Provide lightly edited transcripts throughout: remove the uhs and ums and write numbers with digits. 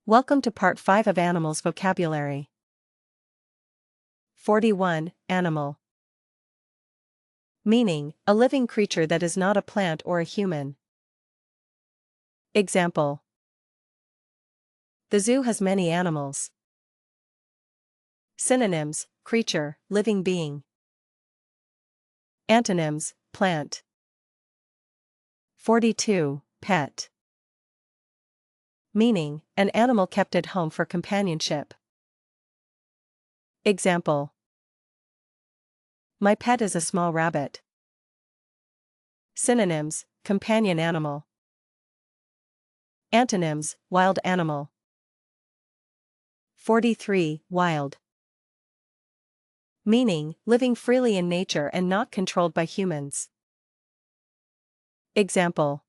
Welcome to Part 5 of Animals Vocabulary. 41. Animal. Meaning, a living creature that is not a plant or a human. Example. The zoo has many animals. Synonyms: creature, living being. Antonyms: plant. 42. Pet. Meaning, an animal kept at home for companionship. Example. My pet is a small rabbit. Synonyms: companion animal. Antonyms: wild animal. 43. Wild. Meaning, living freely in nature and not controlled by humans. Example.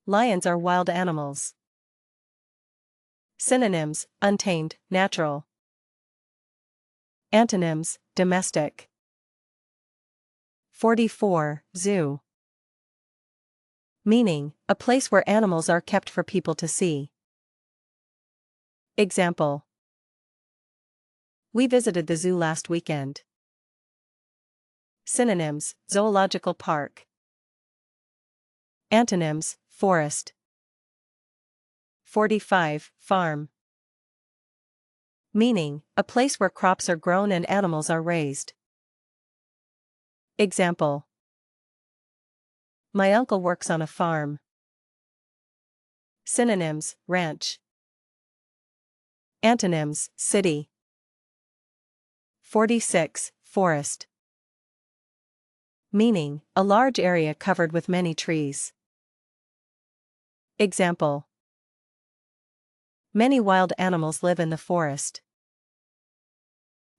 Lions are wild animals. Synonyms: untamed, natural. Antonyms: domestic. 44. Zoo. Meaning, a place where animals are kept for people to see. Example. We visited the zoo last weekend. Synonyms: zoological park. Antonyms: forest. 45. Farm. Meaning, a place where crops are grown and animals are raised. Example. My uncle works on a farm. Synonyms: ranch. Antonyms: city. 46. Forest. Meaning, a large area covered with many trees. Example. Many wild animals live in the forest.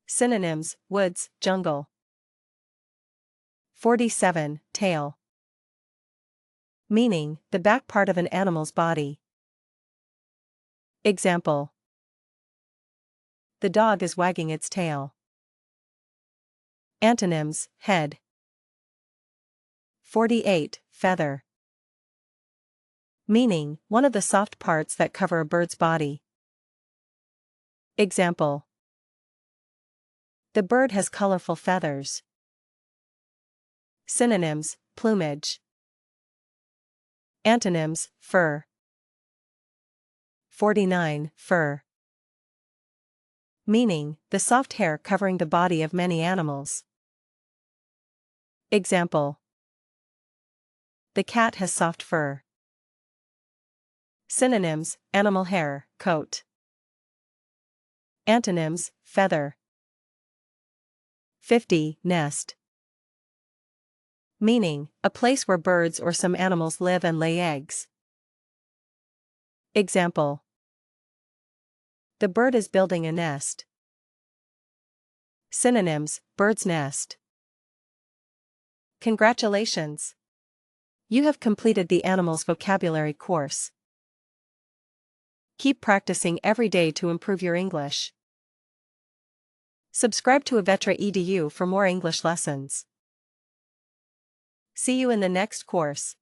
Synonyms: woods, jungle. 47. Tail. Meaning, the back part of an animal's body. Example. The dog is wagging its tail. Antonyms: head. 48. Feather. Meaning, one of the soft parts that cover a bird's body. Example. The bird has colorful feathers. Synonyms: plumage. Antonyms: fur. 49. Fur. Meaning, the soft hair covering the body of many animals. Example. The cat has soft fur. Synonyms: animal hair, coat. Antonyms: feather. 50. Nest. Meaning, a place where birds or some animals live and lay eggs. Example. The bird is building a nest. Synonyms: bird's nest. Congratulations! You have completed the Animals Vocabulary course. Keep practicing every day to improve your English. Subscribe to AVETRA EDU for more English lessons. See you in the next course.